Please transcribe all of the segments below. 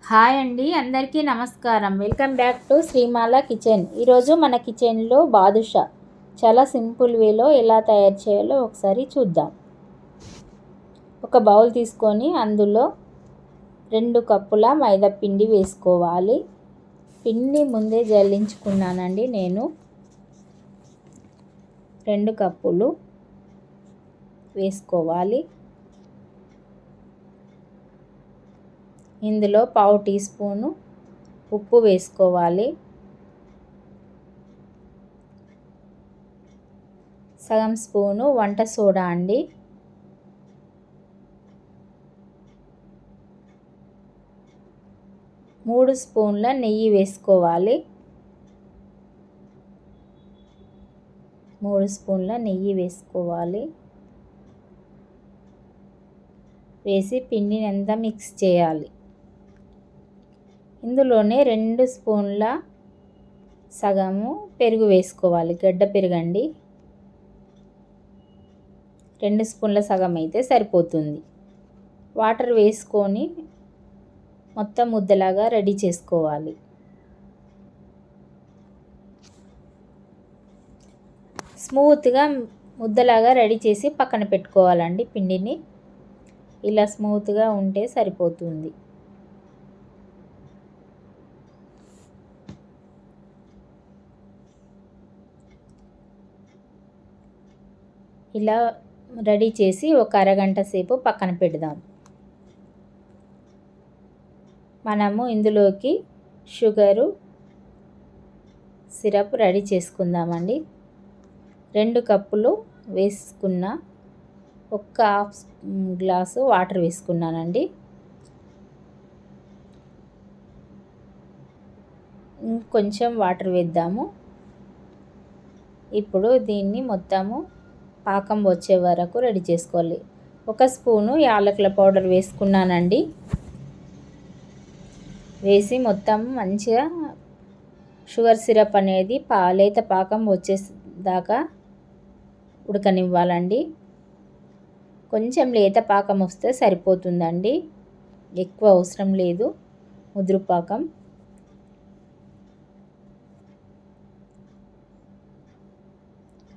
Hi అండి, అందరికీ నమస్కారం. Welcome back to శ్రీమాల kitchen. ఈరోజు మన కిచెన్లో బాదుషా చాలా సింపుల్ వేలో ఎలా తయారు చేయాలో ఒకసారి చూద్దాం. ఒక బౌల్ తీసుకొని అందులో 2 కప్పుల మైదా పిండి వేసుకోవాలి. పిండి ముందే జల్లించుకున్నానండి. నేను 2 కప్పులు వేసుకోవాలి. ఇందులో పావు టీ స్పూను ఉప్పు వేసుకోవాలి. సగం స్పూను వంట సోడా అండి. మూడు స్పూన్ల నెయ్యి వేసుకోవాలి. 3 స్పూన్ల నెయ్యి వేసుకోవాలి. వేసి పిండిని అంతా మిక్స్ చేయాలి. ఇందులోనే 2 స్పూన్ల సగము పెరుగు వేసుకోవాలి. గడ్డ పెరుగండి. 2 స్పూన్ల సగం అయితే సరిపోతుంది. వాటర్ వేసుకొని మొత్తం ముద్దలాగా రెడీ చేసుకోవాలి. స్మూత్గా ముద్దలాగా రెడీ చేసి పక్కన పెట్టుకోవాలండి. పిండిని ఇలా స్మూత్గా ఉంటే సరిపోతుంది. ఇలా రెడీ చేసి ఒక అరగంట సేపు పక్కన పెడదాం. మనము ఇందులోకి షుగరు సిరప్ రెడీ చేసుకుందామండి. 2 కప్పులు వేసుకున్న ఒక హాఫ్ గ్లాసు వాటర్ వేసుకున్నానండి. కొంచెం వాటర్ వేద్దాము. ఇప్పుడు దీన్ని మొత్తము పాకం వచ్చే వరకు రెడీ చేసుకోవాలి. 1 స్పూను యాలకుల పౌడర్ వేసుకున్నానండి. వేసి మొత్తం మంచిగా షుగర్ సిరప్ అనేది లేత పాకం వచ్చేదాకా ఉడకనివ్వాలండి. కొంచెం లేత పాకం వస్తే సరిపోతుందండి. ఎక్కువ అవసరం లేదు ముదురు పాకం.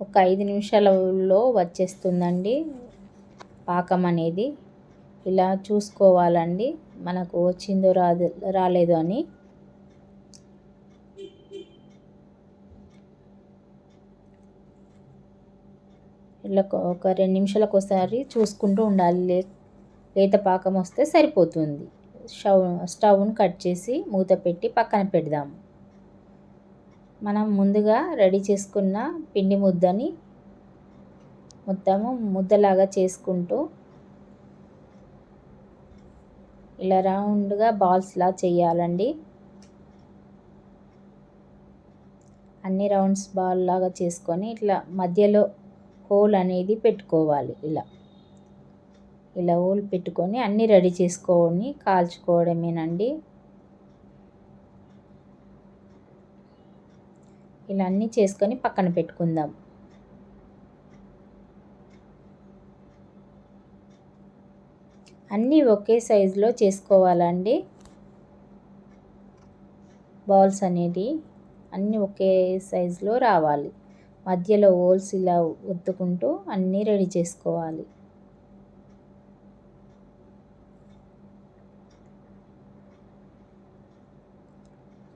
ఒక 5 నిమిషాలలో వచ్చేస్తుందండి పాకం అనేది. ఇలా చూసుకోవాలండి మనకు వచ్చిందో రాలేదో అని. ఇలా ఒక 2 నిమిషాలకు ఒకసారి చూసుకుంటూ ఉండాలి. లేత పాకం వస్తే సరిపోతుంది. స్టవ్ను కట్ చేసి మూత పెట్టి పక్కన పెడదాము. మనం ముందుగా రెడీ చేసుకున్న పిండి ముద్దని మొత్తము ముద్దలాగా చేసుకుంటూ ఇలా రౌండ్గా బాల్స్లా చేయాలండి. అన్ని రౌండ్స్ బాల్ లాగా చేసుకొని ఇట్లా మధ్యలో హోల్ అనేది పెట్టుకోవాలి. ఇలా హోల్ పెట్టుకొని అన్నీ రెడీ చేసుకొని కాల్చుకోవడమేనండి. ఇలా అన్నీ చేసుకొని పక్కన పెట్టుకుందాం. అన్నీ ఒకే సైజులో చేసుకోవాలండి. బాల్స్ అనేది అన్నీ ఒకే సైజులో రావాలి. మధ్యలో హోల్స్ ఇలా ఒత్తుకుంటూ అన్నీ రెడీ చేసుకోవాలి.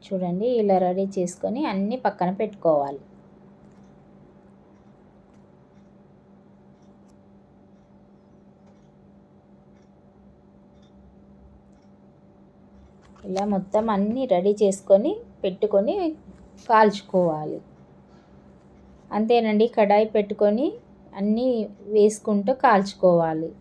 చూడండి, ఇలా రెడీ చేసుకొని అన్నీ పక్కన పెట్టుకోవాలి. ఇలా మొత్తం అన్నీ రెడీ చేసుకొని పెట్టుకొని కాల్చుకోవాలి. అంతేనండి, కడాయి పెట్టుకొని అన్నీ వేసుకుంటూ కాల్చుకోవాలి.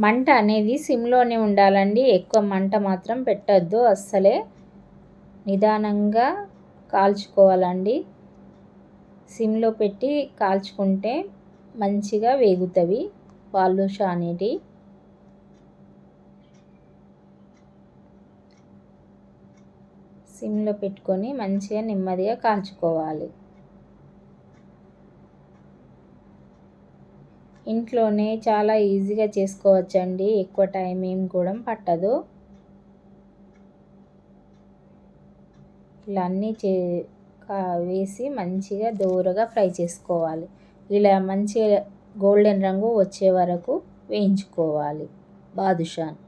మంట అనేది సిమ్లోనే ఉండాలండి. ఎక్కువ మంట మాత్రం పెట్టద్దు అస్సలే. నిదానంగా కాల్చుకోవాలండి. సిమ్లో పెట్టి కాల్చుకుంటే మంచిగా వేగుతవి బాదుషా అనేది. సిమ్లో పెట్టుకొని మంచిగా నెమ్మదిగా కాల్చుకోవాలి. ఇంట్లోనే చాలా ఈజీగా చేసుకోవచ్చండి. ఎక్కువ టైం ఏం కూడా పట్టదు. ఇలా అన్నీ వేసి మంచిగా దోరగా ఫ్రై చేసుకోవాలి. ఇలా మంచిగా గోల్డెన్ రంగు వచ్చే వరకు వేయించుకోవాలి బాదుషాని.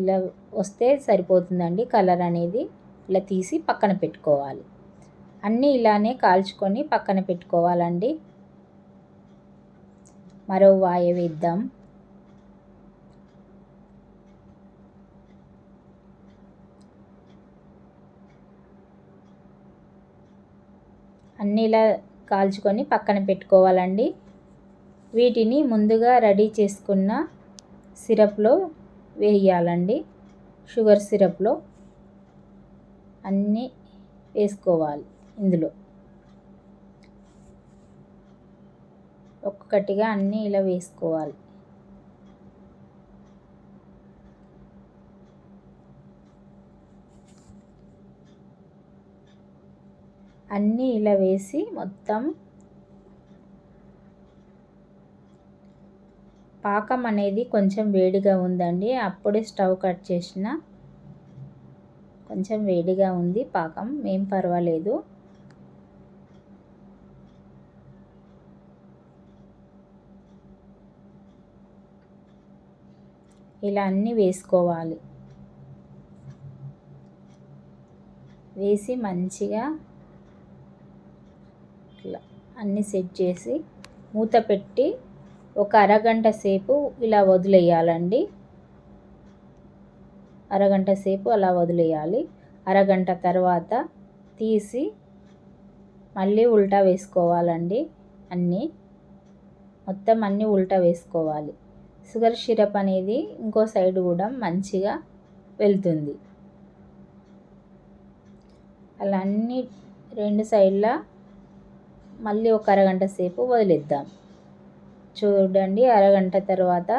ఇలా వస్తే సరిపోతుందండి కలర్ అనేది. ఇలా తీసి పక్కన పెట్టుకోవాలి. అన్నీ ఇలానే కాల్చుకొని పక్కన పెట్టుకోవాలండి. మరో వాయ వేద్దాం. అన్నీ ఇలా కాల్చుకొని పక్కన పెట్టుకోవాలండి. వీటిని ముందుగా రెడీ చేసుకున్న సిరప్లో వేయాలండి. షుగర్ సిరప్లో అన్నీ వేసుకోవాలి. ఇందులో ఒక్కొక్కటిగా అన్నీ ఇలా వేసుకోవాలి. అన్నీ ఇలా వేసి మొత్తం పాకం అనేది కొంచెం వేడిగా ఉందండి. అప్పుడే స్టవ్ కట్ చేసిన. కొంచెం వేడిగా ఉంది పాకం, ఏం పర్వాలేదు. ఇలా అన్నీ వేసుకోవాలి. వేసి మంచిగా ఇట్లా అన్నీ సెట్ చేసి మూత పెట్టి ఒక అరగంట సేపు ఇలా వదిలేయాలండి. అరగంట సేపు అలా వదిలేయాలి. అరగంట తర్వాత తీసి మళ్ళీ ఉల్టా వేసుకోవాలండి. మొత్తం అన్నీ ఉల్టా వేసుకోవాలి. షుగర్ సిరప్ అనేది ఇంకో సైడ్ కూడా మంచిగా వెళ్తుంది. అలా అన్నీ రెండు సైడ్లా మళ్ళీ ఒక అరగంట సేపు వదిలేద్దాం. చూడండి, అరగంట తర్వాత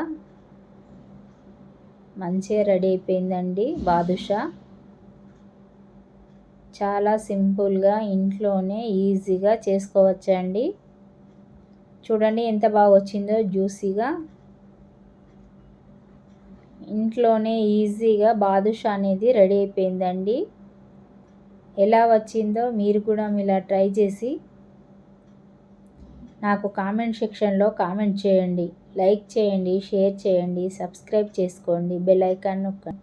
మంచిగా రెడీ అయిపోయిందండి బాదుషా. చాలా సింపుల్గా ఇంట్లోనే ఈజీగా చేసుకోవచ్చండి. చూడండి ఎంత బాగా వచ్చిందో జ్యూసీగా. ఇంట్లోనే ఈజీగా బాదుషా అనేది రెడీ అయిపోయిందండి. ఎలా వచ్చిందో మీరు కూడా ఇలా ట్రై చేసి నాకు కామెంట్ సెక్షన్లో కామెంట్ చేయండి. లైక్ చేయండి, షేర్ చేయండి, సబ్స్క్రైబ్ చేసుకోండి, బెల్ ఐకాన్ నొక్కండి.